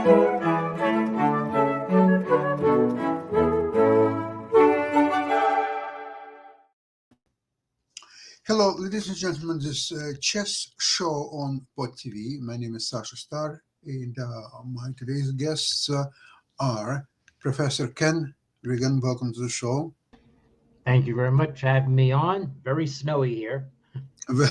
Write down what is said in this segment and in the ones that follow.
Hello, ladies and gentlemen. This chess show on Pod TV. My name is Sasha Star, and my today's guests are Professor Ken Regan. Welcome to the show. Thank you very much for having me on. Very snowy here.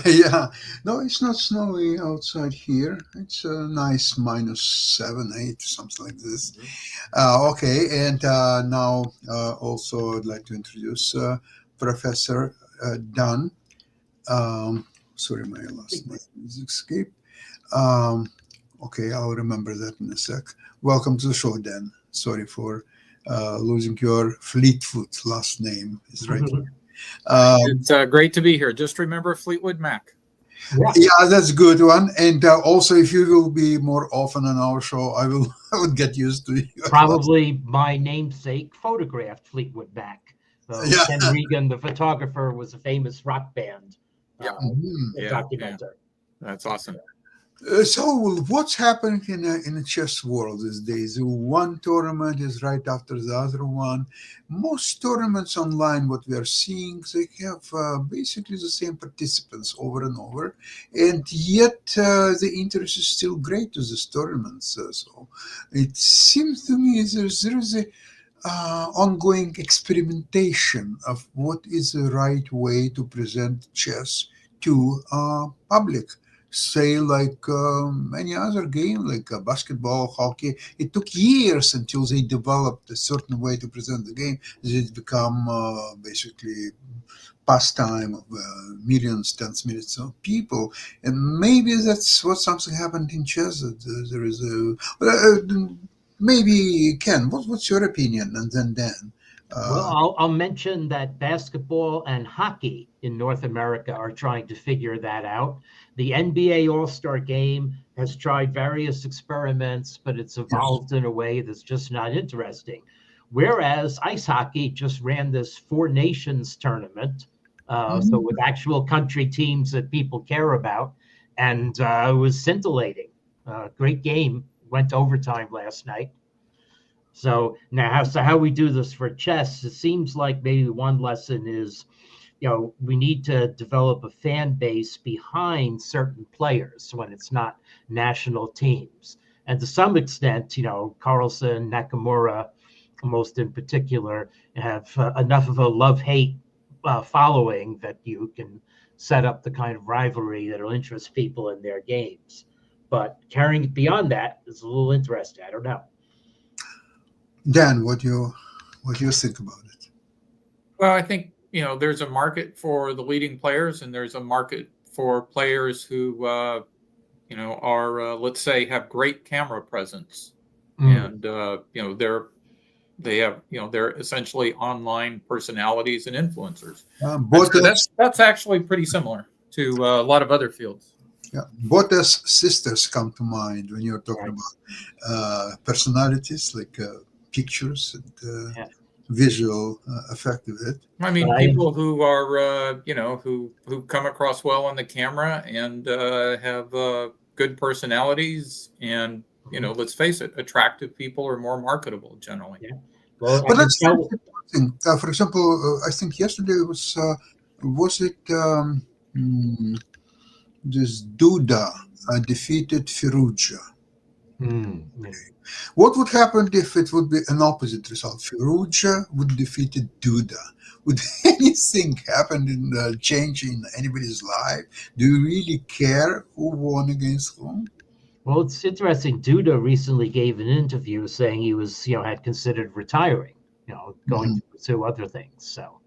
Yeah, no, it's not snowy outside here. It's a nice -7, 8, something like this. Okay, and now also I'd like to introduce Professor Dunn. Sorry, my last name is escape. Um, okay, I'll remember that in a sec. Welcome to the show, Dan. Sorry for losing your Fleetwood last name. Is right. It's great to be here. Just remember Fleetwood Mac. Yeah, that's a good one. And also, if you will be more often on our show, I would get used to you. Probably my namesake photographed Fleetwood Mac. Ken Regan, the photographer, was a famous rock band documenter. That's awesome. So what's happening in a chess world these days? One tournament is right after the other one. Most tournaments online, what we are seeing, they have basically the same participants over and over, and yet the interest is still great to these tournaments. So it seems to me there is a ongoing experimentation of what is the right way to present chess to public. Say, like any other game, like basketball, hockey, it took years until they developed a certain way to present the game. It's become basically pastime of millions, tens of millions of people, and maybe that's what something happened in chess. There is maybe Ken. What's your opinion? And then Dan. Well, I'll mention that basketball and hockey in North America are trying to figure that out. The NBA All-Star Game has tried various experiments, but it's evolved in a way that's just not interesting. Whereas ice hockey just ran this Four Nations tournament, so with actual country teams that people care about, and it was scintillating. Great game. Went to overtime last night. So now, how we do this for chess, it seems like maybe one lesson is, we need to develop a fan base behind certain players when it's not national teams. And to some extent, Carlsen, Nakamura, most in particular, have enough of a love-hate following that you can set up the kind of rivalry that will interest people in their games. But carrying it beyond that is a little interesting. I don't know. Dan, what do you think about it? Well, I think there's a market for the leading players, and there's a market for players who are let's say have great camera presence, and they're essentially online personalities and influencers. That's actually pretty similar to a lot of other fields. Yeah, Bottas sisters come to mind when you're talking about personalities like pictures and visual effect of it. I mean, people who are who come across well on the camera and have good personalities, and let's face it, attractive people are more marketable generally. Yeah. Well, but that's interesting. For example, I think yesterday was it this Duda defeated Firouzja. What would happen if it would be an opposite result? Firouzja would defeat Duda. Would anything happen in change in anybody's life? Do you really care who won against whom? Well, it's interesting. Duda recently gave an interview saying he was, had considered retiring, going to pursue other things. So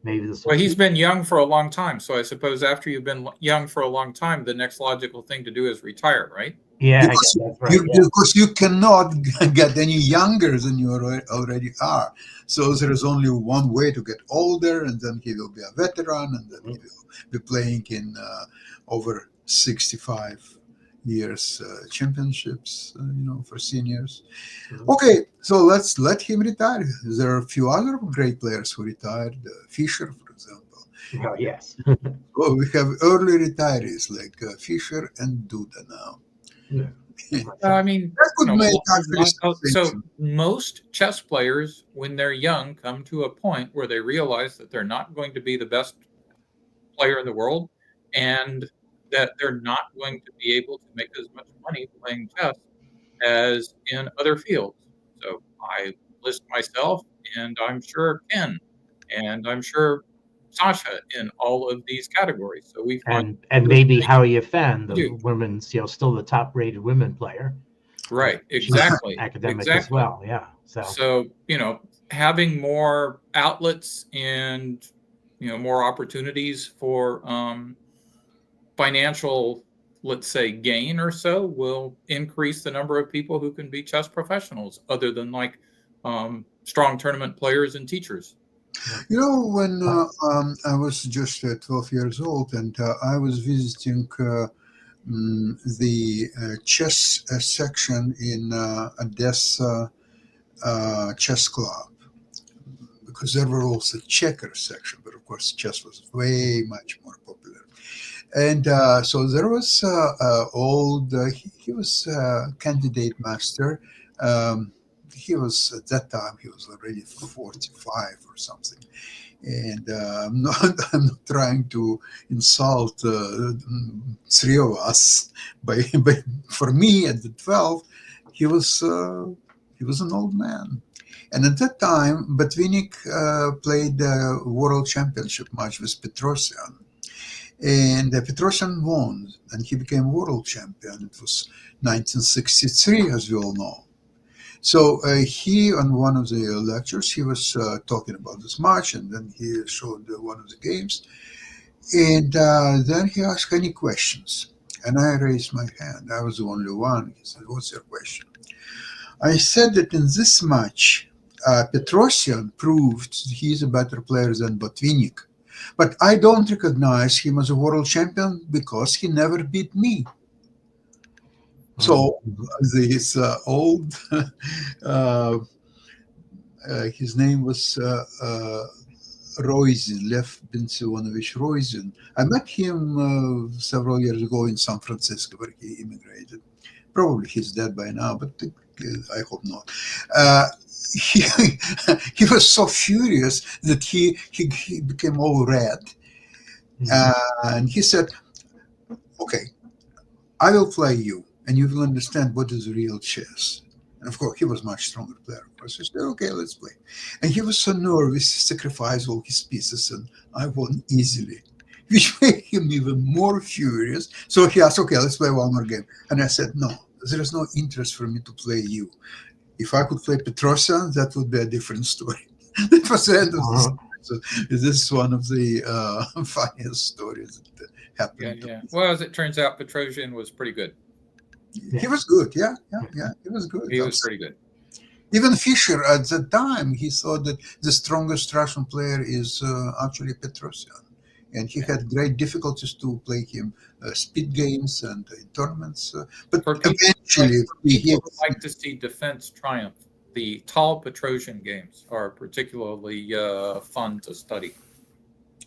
maybe this. Well, he's been young for a long time. So I suppose after you've been young for a long time, the next logical thing to do is retire, right? Yeah, because, that's right. Because you cannot get any younger than you already are. So there is only one way to get older, and then he will be a veteran, and then he will be playing in over 65 years championships, for seniors. Okay, so let's let him retire. There are a few other great players who retired. Fischer, for example. Oh, yes. Well, we have early retirees like Fischer and Duda now. Yeah. I mean, That could you know, make actually so sensation. most chess players, when they're young, come to a point where they realize that they're not going to be the best player in the world, and that they're not going to be able to make as much money playing chess as in other fields. So I list myself, and I'm sure Ken, and I'm sure Sasha in all of these categories. So we find and maybe Howie Fan, to the do. women's, still the top-rated women player. Right, She's exactly, academic as exactly. well. Yeah. So, having more outlets and, more opportunities for financial, let's say, gain or so will increase the number of people who can be chess professionals, other than like strong tournament players and teachers. When I was just 12 years old, and I was visiting the chess section in Odessa chess club, because there were also checker section, but of course chess was way much more popular. And so there was old. He was candidate master. He was at that time. He was already 45 or something. And I'm not trying to insult three of us, but for me at the 12, he was an old man. And at that time, Botvinnik played a world championship match with Petrosian. And Petrosian won, and he became world champion. It was 1963, as we all know. So he, on one of the lectures, he was talking about this match, and then he showed one of the games. And then he asked any questions. And I raised my hand. I was the only one. He said, "What's your question?" I said that in this match, Petrosian proved he's a better player than Botvinnik. But I don't recognize him as a world champion because he never beat me. So this old, his name was Roizin, Lev Bensionovich Roizin. I met him several years ago in San Francisco, where he immigrated. Probably he's dead by now, but I hope not. He, he was so furious that he became all red. And he said, "Okay, I will play you, and you will understand what is real chess." And of course, he was a much stronger player. Of course, he said, "Okay, let's play." And he was so nervous, he sacrificed all his pieces, and I won easily, which made him even more furious. So he asked, "Okay, let's play one more game." And I said, "No, there is no interest for me to play you. If I could play Petrosian, that would be a different story." That was the end of the story. So this is one of the funniest stories that happened. Yeah. Well, as it turns out, Petrosian was pretty good. He was good. Yeah. He was good. He was pretty good. Even Fischer at the time, he thought that the strongest Russian player is actually Petrosian. And he had great difficulties to play him speed games and in tournaments. But eventually, people would like to see defense triumph. The tall Petrosian games are particularly fun to study.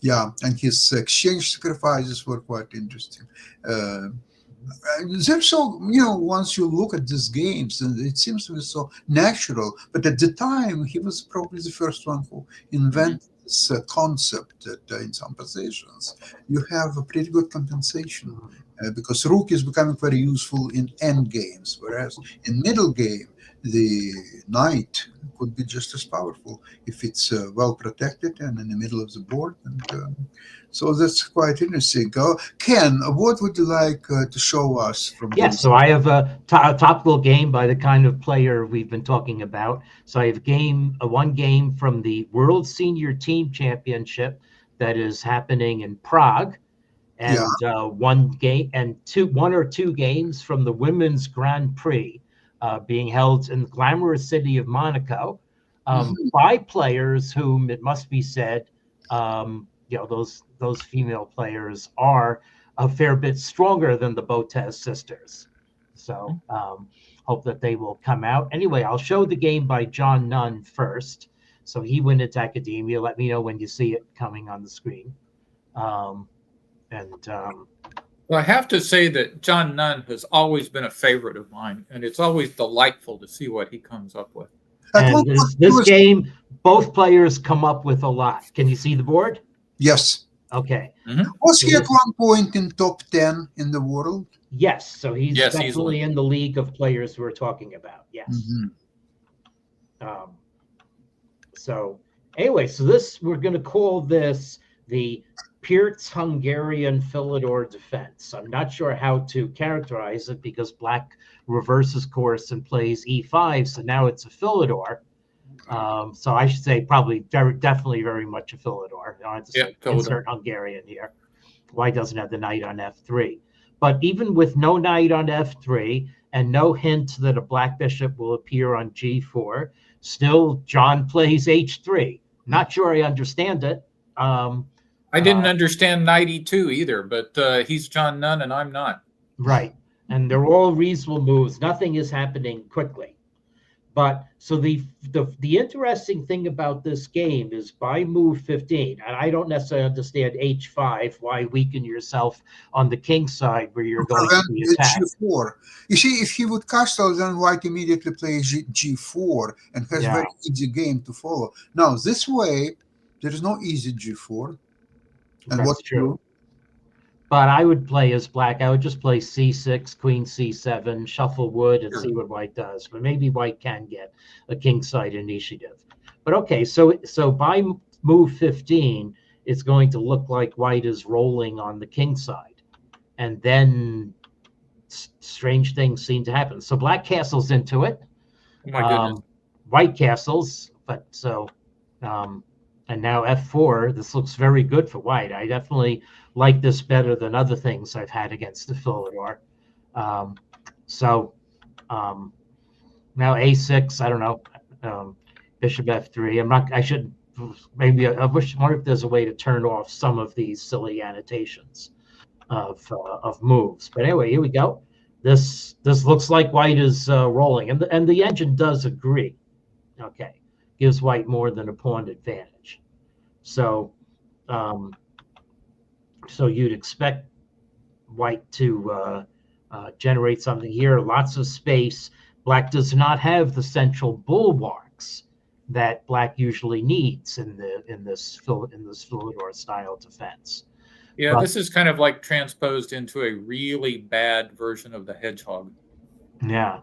Yeah, and his exchange sacrifices were quite interesting. They're so, once you look at these games, and it seems to be so natural. But at the time, he was probably the first one who invented this concept that in some positions you have a pretty good compensation because rook is becoming very useful in end games, whereas in middle game, the knight could be just as powerful if it's well protected and in the middle of the board. And so that's quite interesting. Ken, what would you like to show us from Yes, so I have a topical game by the kind of player we've been talking about. So I have one game from the World Senior Team Championship that is happening in Prague, and one or two games from the Women's Grand Prix being held in the glamorous city of Monaco by players whom, it must be said, those female players are a fair bit stronger than the Botez sisters. So hope that they will come out. Anyway, I'll show the game by John Nunn first. So he went into academia. Let me know when you see it coming on the screen. Well, I have to say that John Nunn has always been a favorite of mine, and it's always delightful to see what he comes up with. At one And point, he this was, game, both players come up with a lot. Can you see the board? yes. Okay. Was So he at this- one point in top 10 in the world? Yes. So he's Yes, definitely easily. in the league of players we're talking about. Yes. Mhm. So anyway, so this, we're going to call this the Pirc Hungarian Philidor defense. I'm not sure how to characterize it because black reverses course and plays e5, so now it's a Philidor. So I should say probably definitely very much a Philidor. I don't have to Yeah, say Philidor. insert Hungarian here. White doesn't have the knight on f3. But even with no knight on f3 and no hint that a black bishop will appear on g4, still John plays h3. Not sure I understand it. I didn't understand knight e2 either, but he's John Nunn and I'm not. Right. And they're all reasonable moves. Nothing is happening quickly. But so the interesting thing about this game is by move 15, and I don't necessarily understand h5, why weaken yourself on the king side where you're going to be attacked. G4. You see, if he would castle, then white immediately plays G4 and has Yeah. very easy game to follow. Now, this way, there is no easy G4. And That's what true. But I would play as black. I would just play c6, queen c7, shuffle wood, and see what white does. But maybe white can get a kingside initiative. But okay, so by move 15, it's going to look like white is rolling on the king side. And then strange things seem to happen. So black castles into it. Oh my goodness. White castles, but so and now f4. This looks very good for white. I definitely like this better than other things I've had against the Philidor. Now a6. I don't know. Bishop f3. I should maybe. I wonder if there's a way to turn off some of these silly annotations of moves. But anyway, here we go. This looks like white is rolling, and the engine does agree. Okay, gives white more than a pawn advantage. So, so you'd expect white to generate something here. Lots of space. Black does not have the central bulwarks that black usually needs in this Philidor style defense. Yeah, this is kind of like transposed into a really bad version of the hedgehog. Yeah.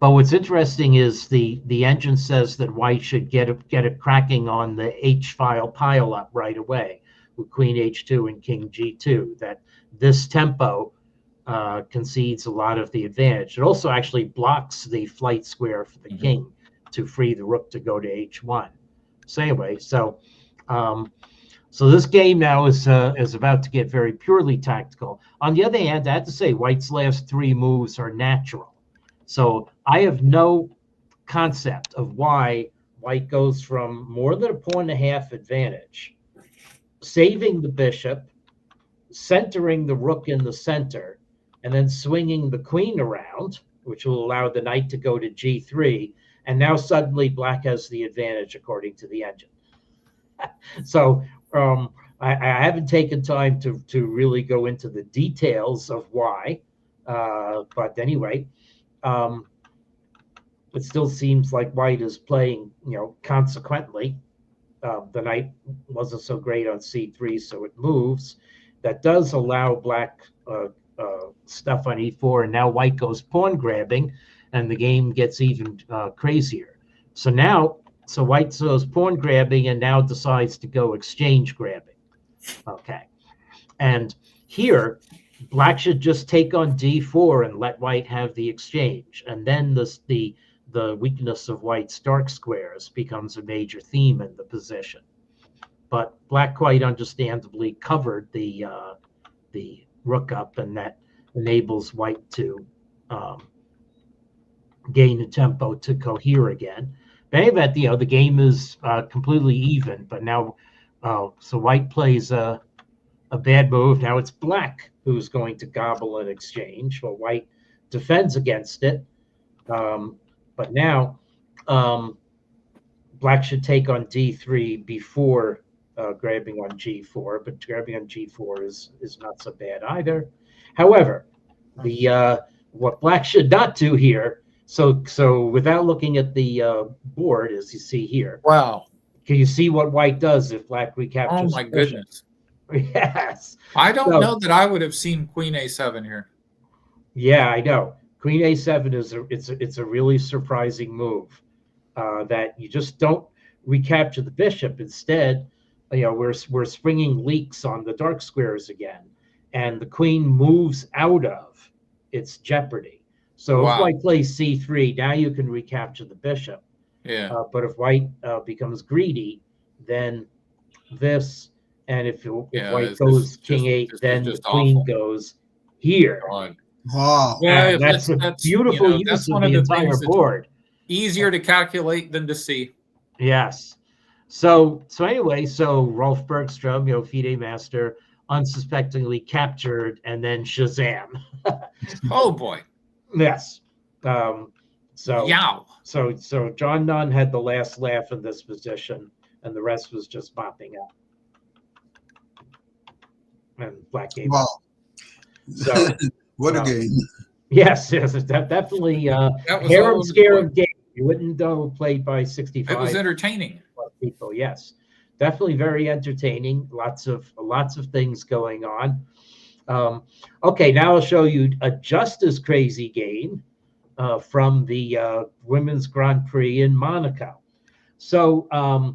But what's interesting is the engine says that white should get it cracking on the h-file pile up right away with queen h2 and king g2. That this tempo concedes a lot of the advantage. It also actually blocks the flight square for the king to free the rook to go to h1. So anyway, so this game now is about to get very purely tactical. On the other hand, I have to say white's last three moves are natural. So I have no concept of why white goes from more than a pawn and a half advantage, saving the bishop, centering the rook in the center, and then swinging the queen around, which will allow the knight to go to g3. And now suddenly black has the advantage according to the engine. So I haven't taken time to really go into the details of why. But anyway, it still seems like white is playing, consequently. The knight wasn't so great on c3, so it moves. That does allow black stuff on e4, and now white goes pawn grabbing, and the game gets even crazier. So white goes pawn grabbing and now decides to go exchange grabbing. Okay, and here black should just take on d4 and let white have the exchange, and then the weakness of white's dark squares becomes a major theme in the position. But black quite understandably covered the rook up, and that enables white to gain a tempo to cohere again. But anyway, the game is completely even. But now, so white plays a bad move. Now it's black who's going to gobble an exchange. Well, white defends against it. But now black should take on d3 before grabbing on g4. But grabbing on g4 is not so bad either. However, the what black should not do here. So without looking at the board, as you see here, Wow. can you see what white does if black recaptures? Oh my the bishop? goodness. Yes. I don't So- know that I would have seen Queen A7 here. Yeah, I know. Queen A7 it's a really surprising move that you just don't recapture the bishop. Instead, we're springing leaks on the dark squares again, and the queen moves out of its jeopardy. So if Wow. white plays C3, now you can recapture the bishop. Yeah. But if white becomes greedy, then this, and if Yeah, white this goes is king just- 8, this is then the just queen awful. goes here. God. Wow. Yeah, And that's a beautiful use that's of one the of the entire things that's board. easier to calculate than to see. Yes. So anyway, so Rolf Bergstrom, FIDE master, unsuspectingly captured and then Shazam. Oh boy. Yes. So John Nunn had the last laugh in this position, and the rest was just mopping up. And black gave Wow. up. So What a wow. game. yes, it's definitely That was hair all and over the scare place. of game. You wouldn't know played by 65. It was entertaining. People, yes, definitely very entertaining. Lots of things going on. Okay, now I'll show you a just as crazy game from the Women's Grand Prix in Monaco. So I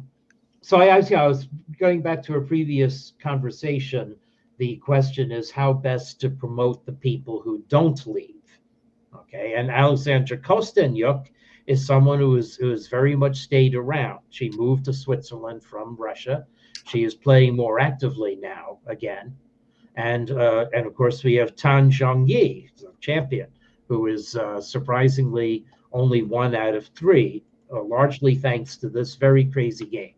was going back to a previous conversation. The question is how best to promote the people who don't leave. Okay, and Alexandra Kostenyuk is someone who is very much stayed around. She moved to Switzerland from Russia. She is playing more actively now again, and of course we have Tan Zhongyi, champion, who is surprisingly only 1 out of 3, largely thanks to this very crazy game.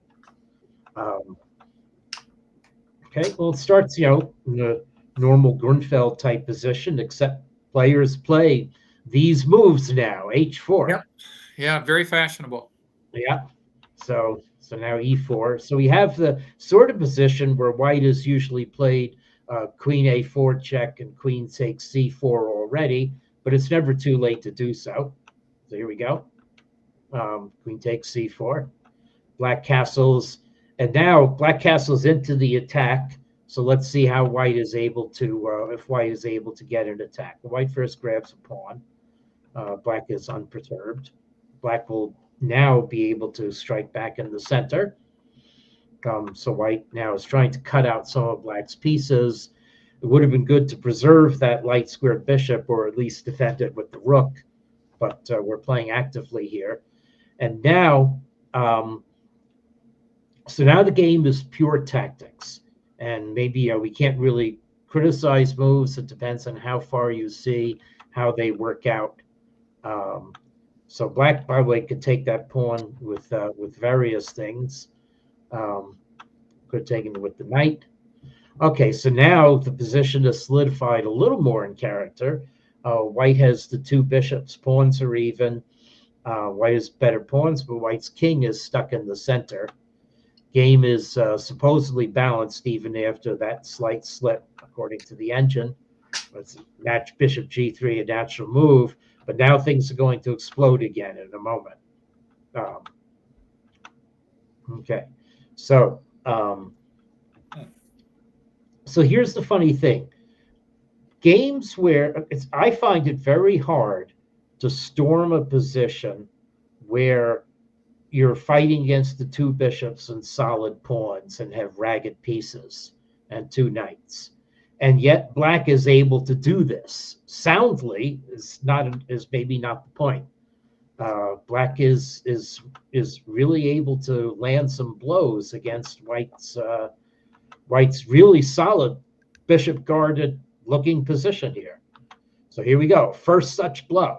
Okay, well it starts in the normal Grunfeld type position, except players play these moves now. H4. Yep. Yeah, very fashionable. Yeah. So now E4. So we have the sort of position where white has usually played Queen A4 check and Queen takes C4 already, but it's never too late to do so. So here we go. Queen takes C4. Black castles, and now black castles into the attack. So let's see how white is able to, if white is able to get an attack. White first grabs a pawn. Black is unperturbed. Black will now be able to strike back in the center. So white now is trying to cut out some of black's pieces. It would have been good to preserve that light squared bishop, or at least defend it with the rook, but we're playing actively here. And now, so now the game is pure tactics. And maybe we can't really criticize moves. It depends on how far you see how they work out. So black, by the way, could take that pawn with various things. Could have taken it with the knight. Okay, so now the position is solidified a little more in character. White has the 2 bishops. Pawns are even. White has better pawns, but white's king is stuck in the center. Game is supposedly balanced even after that slight slip, according to the engine. It's match bishop G3, a natural move, but now things are going to explode again in a moment. Okay, so here's the funny thing. Games where I find it very hard to storm a position where you're fighting against the 2 bishops and solid pawns and have ragged pieces and 2 knights. And yet black is able to do this soundly. Is maybe not the point. Black is really able to land some blows against white's really solid bishop guarded looking position here. So here we go. First such blow.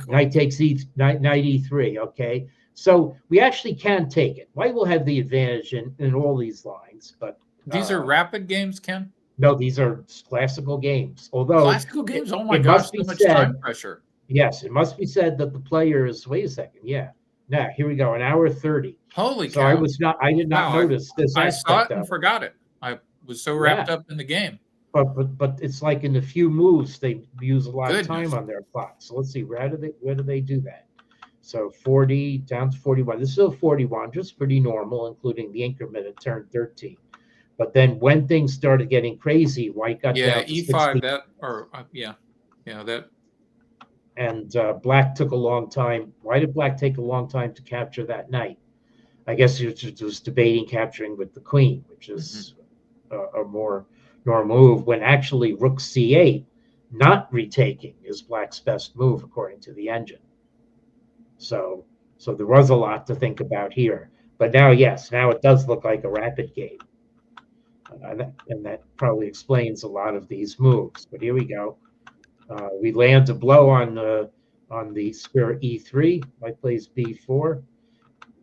Knight takes knight E3. Okay, so we actually can take it. White will have the advantage in all these lines, but These are rapid games, Ken? no, these are classical games. Although Classical games? Oh my it gosh, must be so much said- time pressure. yes, it must be said that the player is. Wait a second. Yeah. Now here we go. 1 hour 30. Holy So cow. I did not Wow, notice this I saw aspect it and of it. forgot it. I was so wrapped up in the game. but it's like in a few moves they use a lot of Goodness. time on their clock. So let's see, where do they do that? So 40 down to 41. This is still 41, just pretty normal, including the increment at turn 13. But then when things started getting crazy, white got Yeah, down to E5 60, that or yeah that. and black took a long time. Why did black take a long time to capture that knight? I guess it was debating capturing with the queen, which is a more normal move, when actually rook c8, not retaking, is black's best move according to the engine. So there was a lot to think about here. But now, yes, now it does look like a rapid game. And that probably explains a lot of these moves. But here we go. We land a blow on the square e3. White plays b4.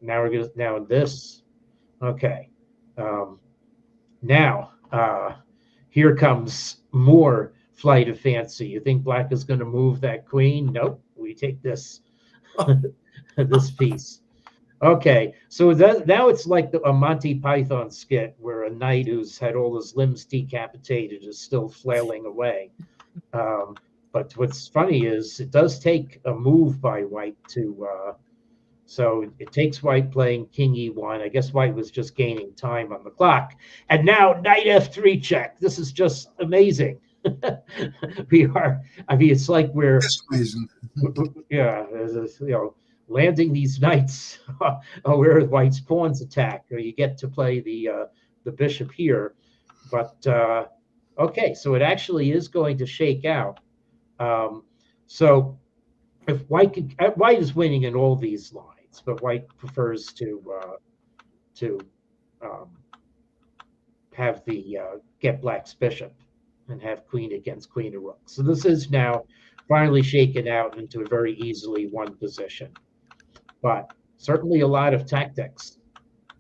Now we're gonna this. Okay. Now here comes more flight of fancy. You think black is going to move that queen? Nope. We take this this piece. Okay, so now it's like a Monty Python skit where a knight who's had all his limbs decapitated is still flailing away. But what's funny is it does take a move by white to. So it takes white playing king e1. I guess white was just gaining time on the clock. And now knight f3 check. This is just amazing. It's like we're. That's amazing. Yeah, landing these knights where white's pawns attack, or you get to play the bishop here. But okay, so it actually is going to shake out. So if white is winning in all these lines, but white prefers to have the get black's bishop and have queen against queen of rook. So this is now finally shaken out into a very easily won position. But certainly a lot of tactics.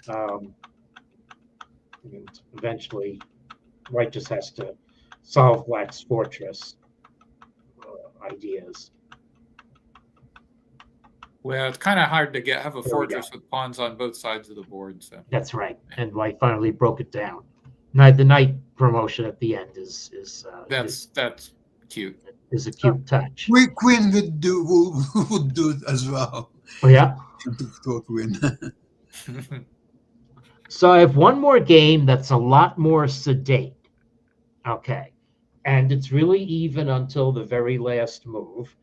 And eventually, white just has to solve black's fortress ideas. Well, it's kind of hard to have a fortress with pawns on both sides of the board. So that's right, and white finally broke it down. Now the knight promotion at the end is that's cute. Is a cute touch. Queen would do it as well. Oh, yeah. To win. So I have one more game that's a lot more sedate. Okay, and it's really even until the very last move.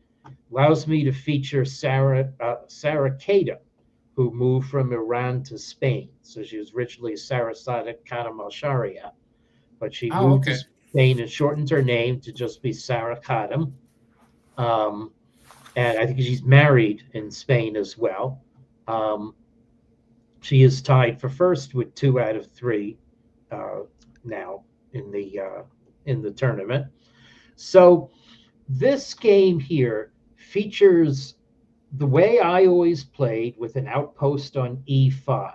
Allows me to feature Sarah Kadam, who moved from Iran to Spain. So she was originally Sarasate Kadam Al-Sharia, but she moved to Spain and shortened her name to just be Sarah Kadam. And I think she's married in Spain as well. She is tied for first with 2 out of 3 now in the tournament. So this game here features the way I always played, with an outpost on e5,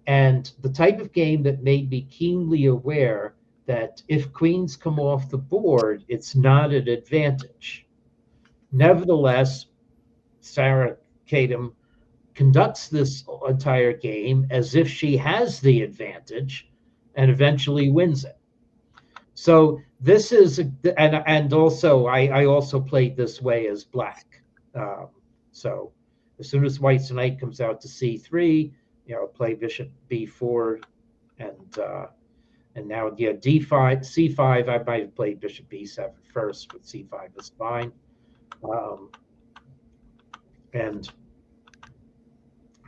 and the type of game that made me keenly aware that if queens come off the board, it's not an advantage. Nevertheless, Sarah Kadam conducts this entire game as if she has the advantage and eventually wins it. So this is, and also I also played this way as black. So as soon as white's knight comes out to c3, play bishop b4, and now d5, c5. I might have played bishop b7 first, but c5 is fine. And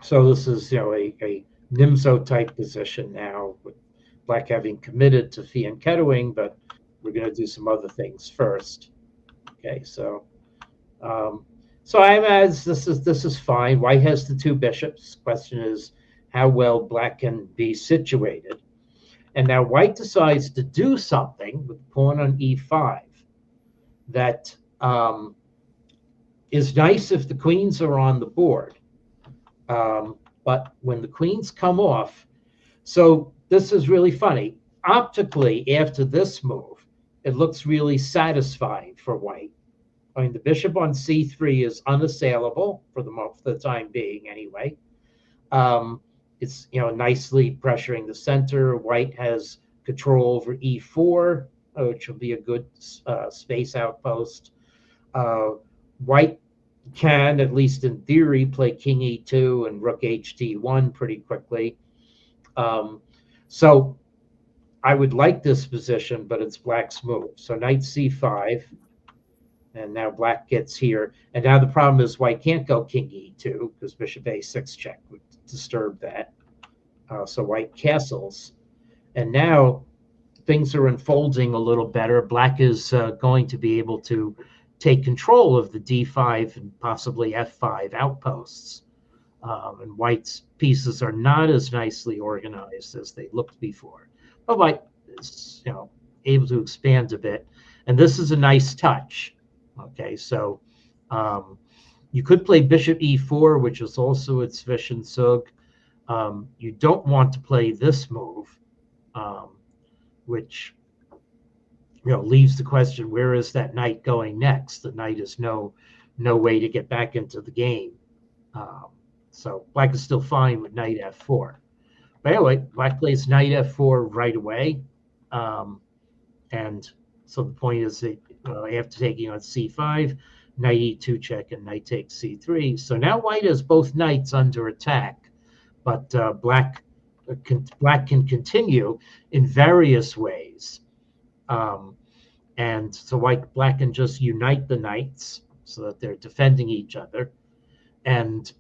so this is a Nimzo type position now, with black having committed to fianchettoing, but we're going to do some other things first. Okay, so I'm as this is fine. White has the 2 bishops. Question is how well black can be situated. And now white decides to do something with pawn on e5 that is nice if the queens are on the board. But when the queens come off, so this is really funny. Optically, after this move, it looks really satisfying for white. I mean, the bishop on c3 is unassailable for the time being, anyway. It's nicely pressuring the center. White has control over e4, which will be a good space outpost. White can, at least in theory, play king e2 and rook ht1 pretty quickly. So I would like this position, but it's black's move. So knight c5, and now black gets here. And now the problem is white can't go king e2 because bishop a6 check would disturb that. So white castles. And now things are unfolding a little better. Black is going to be able to take control of the d5 and possibly f5 outposts. And white's pieces are not as nicely organized as they looked before. But white is, able to expand a bit. And this is a nice touch. Okay, so you could play bishop e4, which is also its Zwischen Zug. You don't want to play this move, which leaves the question: where is that knight going next? The knight is no way to get back into the game. So black is still fine with knight f4. But anyway, black plays knight f4 right away, and so the point is that after taking on c5, knight e2 check, and knight takes c3. So now white has both knights under attack, but black can continue in various ways. And so black can just unite the knights so that they're defending each other. And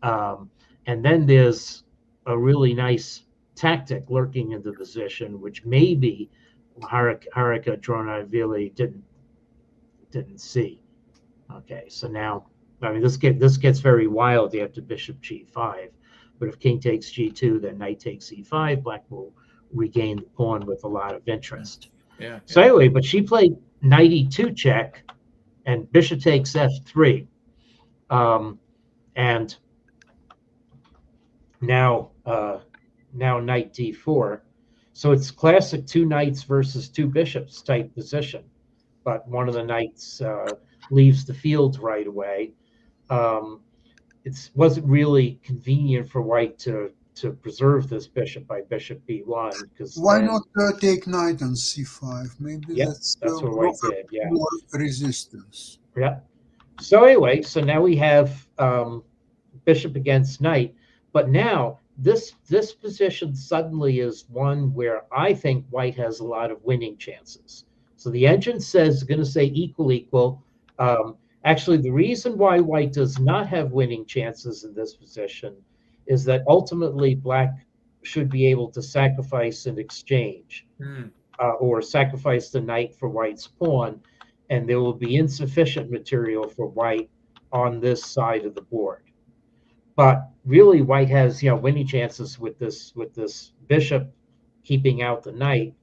then there's a really nice tactic lurking in the position, which maybe Haruka Dronaishvili didn't see. Okay, so now, this gets very wild after bishop g5. But if king takes g2, then knight takes e5, black will regain the pawn with a lot of interest. Yeah. So anyway, but she played knight e2 check, and bishop takes f3. And now knight d4. So it's classic two knights versus two bishops type position. But one of the knights leaves the field right away. It wasn't really convenient for white to preserve this bishop by bishop b1. Why not take knight on c5? Maybe that's what white did. Yeah, more resistance. Yeah. So anyway, so now we have bishop against knight, but now this position suddenly is one where I think white has a lot of winning chances. So the engine says going to say equal. Actually, the reason why white does not have winning chances in this position is that ultimately black should be able to sacrifice an exchange or sacrifice the knight for white's pawn, and there will be insufficient material for white on this side of the board. But really, white has winning chances with this bishop keeping out the knight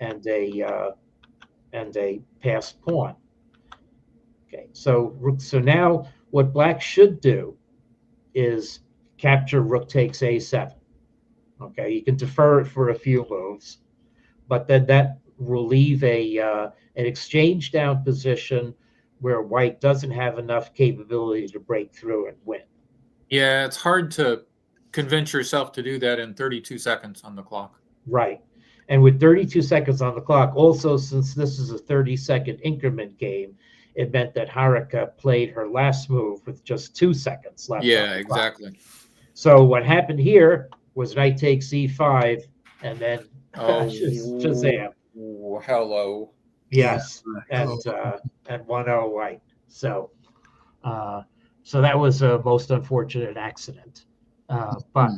and a passed pawn. Okay, so now what black should do is capture rook takes a7. Okay, you can defer it for a few moves, but then that will leave an exchange down position where white doesn't have enough capability to break through and win. Yeah, it's hard to convince yourself to do that in 32 seconds on the clock. Right. And with 32 seconds on the clock, also, since this is a 30-second increment game, it meant that Haruka played her last move with just 2 seconds left. Yeah, exactly. So what happened here was knight takes e5, and then Shazam. Hello. Yes, and 1-0 white. So that was a most unfortunate accident. But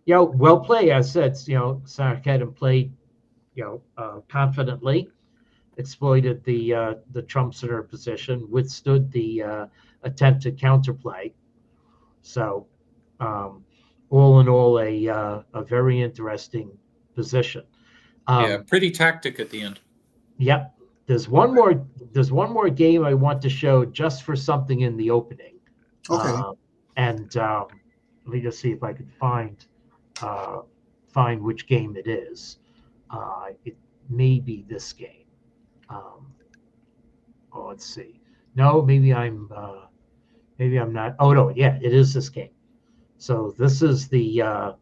well played. As I said, Sarkisian played confidently, exploited the trumps in her position, withstood the attempted counterplay. So all in all, a very interesting position. Pretty tactic at the end. Yep. There's one more game I want to show just for something in the opening. Okay. Let me just see if I can find which game it is. It may be this game. Let's see. No, maybe I'm not. Oh no, yeah, it is this game. So this is the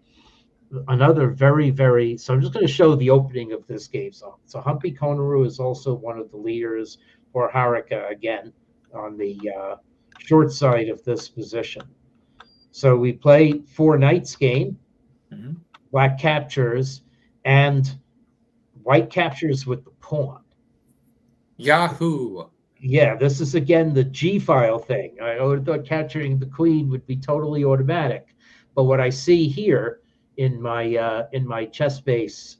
another very, so I'm just going to show the opening of this game. So Humpy Konaru is also one of the leaders for Haruka again on the short side of this position. So we play 4 knights game, black captures, and white captures with the pawn. Yahoo! Yeah, this is again the G file thing. I would have thought capturing the queen would be totally automatic, but what I see here in my chess base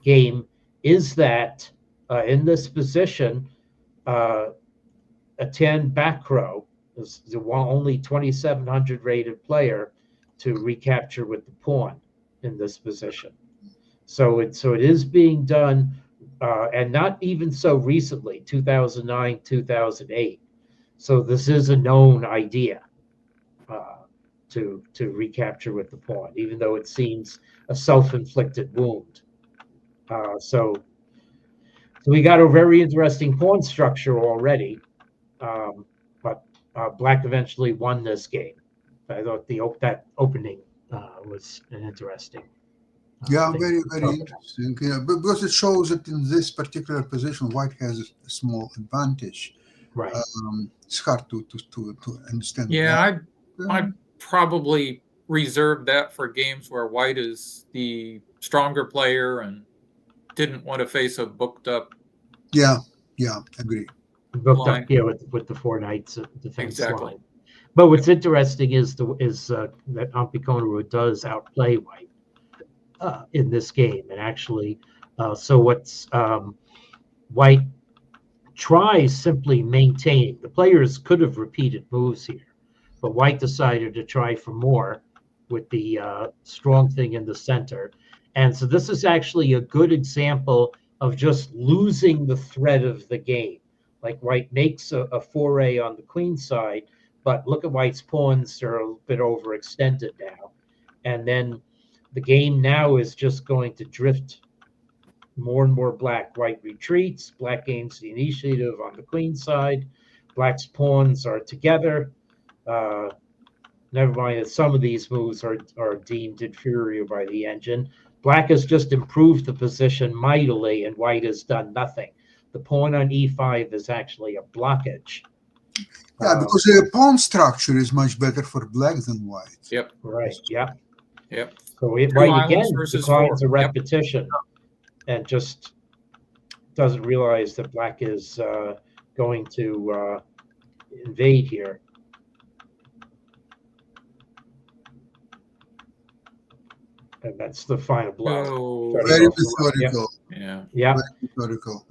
game is that in this position, Etienne Bacro is the only 2700 rated player to recapture with the pawn in this position. So it is being done, and not even so recently, 2009, 2008. So this is a known idea to recapture with the pawn, even though it seems a self-inflicted wound. So we got a very interesting pawn structure already, but Black eventually won this game. I thought that opening was an interesting. Yeah, very interesting. Yeah, because it shows that in this particular position, White has a small advantage. Right. It's hard to understand. Yeah, I probably reserve that for games where White is the stronger player and didn't want to face a booked up. Yeah, agree. Booked up, yeah, with the 4 knights defense Exactly. line. But what's interesting is that Humpy Konaru does outplay White in this game, and actually, so what's White tries simply maintaining. The players could have repeated moves here, but White decided to try for more with the strong thing in the center. And so this is actually a good example of just losing the thread of the game. Like White makes a foray on the queen side, but look at White's pawns, they're a bit overextended now. And then the game now is just going to drift more and more black. White retreats, Black gains the initiative on the queen side. Black's pawns are together. Never mind that some of these moves are deemed inferior by the engine. Black has just improved the position mightily, and White has done nothing. The pawn on e5 is actually a blockage. Yeah, because the pawn structure is much better for Black than White. Yep. Right. Yep. So White again declines a repetition, and just doesn't realize that Black is going to invade here. And that's the final blow. Oh, Very methodical. yeah. Yeah. Very methodical.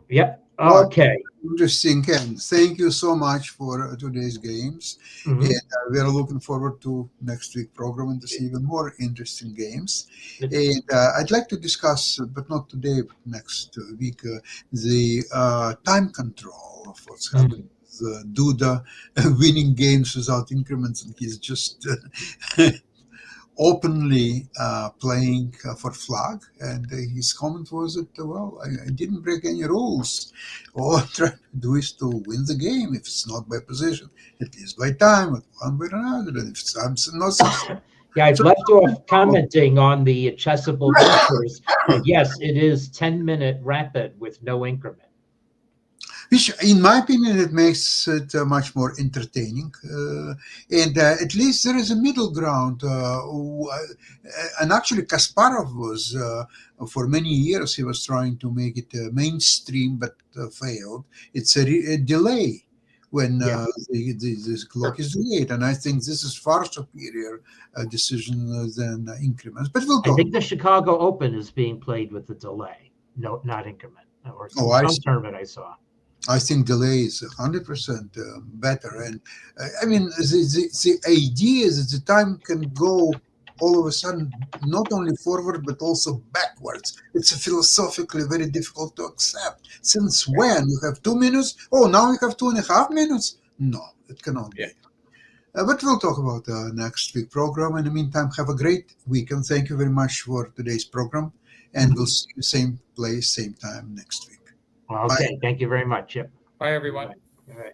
Yep. Okay. Interesting, Ken. Thank you so much for today's games. Mhm. And we are looking forward to next week's program and to see even more interesting games. Good. And I'd like to discuss, but not today, but next week, the time control of what's happening. Duda winning games without increments, and he's just openly playing for flag, and his comment was that, well, I didn't break any rules. All I'm trying to do is to win the game. If it's not by position, at least by time, at one way or another. And if I'm not Yeah, I've left off commenting on the chessable features. And yes, it is 10-minute rapid with no increment. Which, in my opinion, it makes it much more entertaining. And at least there is a middle ground. And actually, Kasparov was, for many years, he was trying to make it mainstream, but failed. It's a delay when the clock is delayed. And I think this is far superior decision than increments. But we'll talk. I think the Chicago Open is being played with a delay, no, not increment, or some tournament I saw. I think delay is 100% better. And I mean, the idea is that the time can go all of a sudden, not only forward, but also backwards. It's philosophically very difficult to accept. Since when? You have 2 minutes? Oh, now you have 2.5 minutes? No, it cannot be. But we'll talk about next week's program. In the meantime, have a great weekend. Thank you very much for today's program. And we'll see you same place, same time next week. Okay, thank you very much. Yep. Bye, everyone. All right.